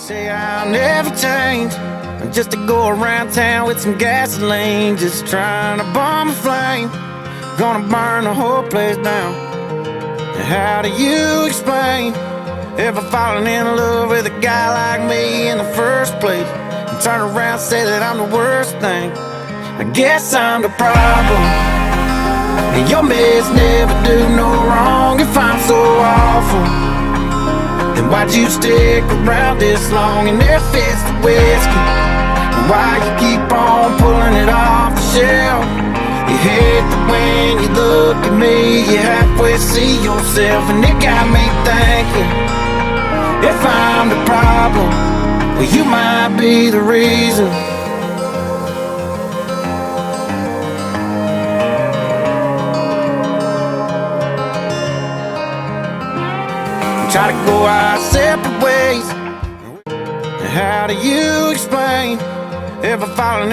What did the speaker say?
Say I'll never change, just to go around town with some gasoline, just trying to bomb a flame, gonna burn the whole place down. And how do you explain ever falling in love with a guy like me in the first place, and turn around and say that I'm the worst thing? I guess I'm the problem, and your meds never do no wrong. If I'm so awful, then why'd you stick around this long? And if it's the whiskey, then why you keep on pulling it off the shelf? You hate that when you look at me, you halfway see yourself. And it got me thinking, if I'm the problem, well, you might be the reason. Try to go our separate ways. How do you explain ever falling